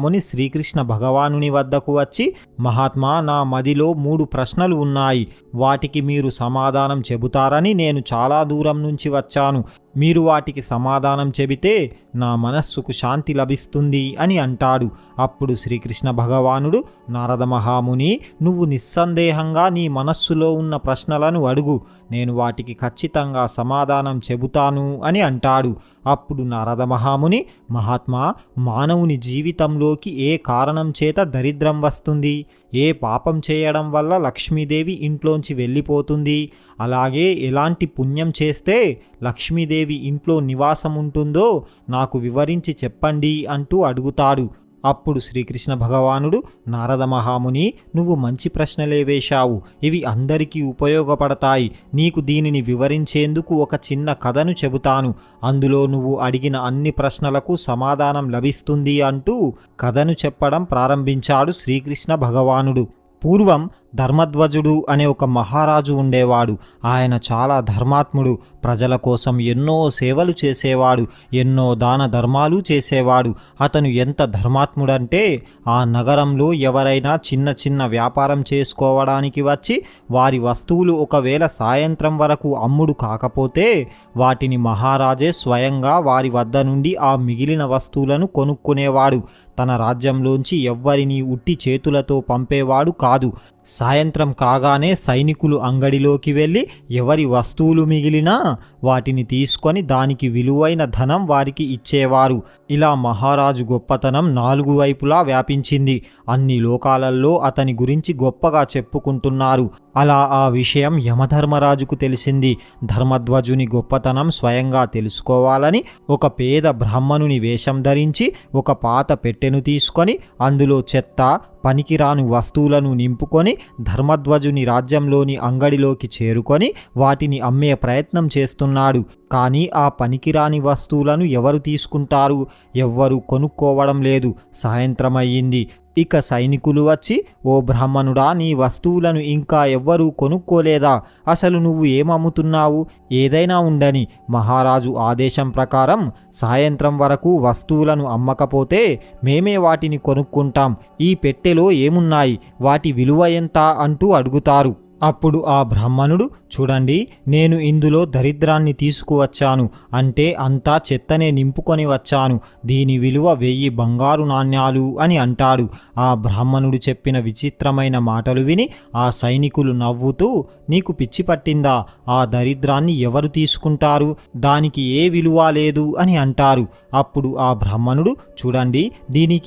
ముని శ్రీకృష్ణ భగవానుని వద్దకు వచ్చి, మహాత్మా, నా మదిలో 3 ప్రశ్నలు ఉన్నాయి. వాటికి మీరు సమాధానం చెబుతారని నేను చాలా దూరం నుంచి వచ్చాను. మీరు వాటికి సమాధానం చెబితే నా మనస్సుకు శాంతి లభిస్తుంది అని అంటాడు. అప్పుడు శ్రీకృష్ణ భగవానుడు, నారద మహాముని, నువ్వు నిస్సందేహంగా నీ మనస్సులో ఉన్న ప్రశ్నలను అడుగు, నేను వాటికి ఖచ్చితంగా సమాధానం చెబుతాను అని అంటాడు. అప్పుడు నారద మహాముని, మహాత్మా, మానవుని జీవితంలోకి ఏ కారణం చేత దరిద్రం వస్తుంది? ఏ పాపం చేయడం వల్ల లక్ష్మీదేవి ఇంట్లోంచి వెళ్ళిపోతుంది? అలాగే ఎలాంటి పుణ్యం చేస్తే లక్ష్మీదేవి ఇంట్లో నివాసం ఉంటుందో నాకు వివరించి చెప్పండి అంటూ అడుగుతాడు. అప్పుడు శ్రీకృష్ణ భగవానుడు, నారద మహాముని, నువ్వు మంచి ప్రశ్నలే వేశావు. ఇవి అందరికీ ఉపయోగపడతాయి. నీకు దీనిని వివరించేందుకు ఒక చిన్న కథను చెబుతాను. అందులో నువ్వు అడిగిన అన్ని ప్రశ్నలకు సమాధానం లభిస్తుంది అంటూ కథను చెప్పడం ప్రారంభించాడు శ్రీకృష్ణ భగవానుడు. పూర్వం ధర్మధ్వజుడు అనే ఒక మహారాజు ఉండేవాడు. ఆయన చాలా ధర్మాత్ముడు. ప్రజల కోసం ఎన్నో సేవలు చేసేవాడు. ఎన్నో దాన ధర్మాలు చేసేవాడు. అతను ఎంత ధర్మాత్ముడంటే ఆ నగరంలో ఎవరైనా చిన్న చిన్న వ్యాపారం చేసుకోవడానికి వచ్చి వారి వస్తువులు ఒకవేళ సాయంత్రం వరకు అమ్ముడు కాకపోతే వాటిని మహారాజే స్వయంగా వారి వద్ద నుండి ఆ మిగిలిన వస్తువులను కొనుక్కునేవాడు. తన రాజ్యంలోంచి ఎవ్వరినీ ఉట్టి చేతులతో పంపేవాడు కాదు. సాయంత్రం కాగానే సైనికులు అంగడిలోకి వెళ్ళి ఎవరి వస్తువులు మిగిలినా వాటిని తీసుకొని దానికి విలువైన ధనం వారికి ఇచ్చేవారు. ఇలా మహారాజు గొప్పతనం 4 వైపులా వ్యాపించింది. అన్ని లోకాలలో అతని గురించి గొప్పగా చెప్పుకుంటున్నారు. అలా ఆ విషయం యమధర్మరాజుకు తెలిసింది. ధర్మధ్వజుని గొప్పతనం స్వయంగా తెలుసుకోవాలని ఒక పేద బ్రాహ్మణుని వేషం ధరించి ఒక పాత పెట్టెను తీసుకొని అందులో చెత్త, పనికిరాని వస్తువులను నింపుకొని ధర్మధ్వజుని రాజ్యంలోని అంగడిలోకి చేరుకొని వాటిని అమ్మే ప్రయత్నం చేస్తున్నాడు. కానీ ఆ పనికిరాని వస్తువులను ఎవరు తీసుకుంటారు? ఎవ్వరూ కొనుక్కోవడం లేదు. సాయంత్రం అయ్యింది. ఇక సైనికులు వచ్చి, ఓ బ్రాహ్మణుడా, నీ వస్తువులను ఇంకా ఎవ్వరూ కొనుక్కోలేదా? అసలు నువ్వు ఏమమ్ముతున్నావు? ఏదైనా ఉండని. మహారాజు ఆదేశం ప్రకారం సాయంత్రం వరకు వస్తువులను అమ్మకపోతే మేమే వాటిని కొనుక్కుంటాం. ఈ పెట్టెలో ఏమున్నాయి? వాటి విలువ ఎంత అంటూ అడుగుతారు. అప్పుడు ఆ బ్రాహ్మణుడు, చూడండి, నేను ఇందులో దరిద్రాన్ని తీసుకువచ్చాను. అంటే అంతా చెత్తనే నింపుకొని వచ్చాను. దీని విలువ 1000 బంగారు నాణ్యాలు అని అంటాడు. ఆ బ్రాహ్మణుడు చెప్పిన విచిత్రమైన మాటలు విని ఆ సైనికులు నవ్వుతూ, నీకు పిచ్చి పట్టిందా? ఆ దరిద్రాన్ని ఎవరు తీసుకుంటారు? దానికి ఏ విలువ లేదు అని అంటారు. అప్పుడు ఆ బ్రాహ్మణుడు, చూడండి, దీనికి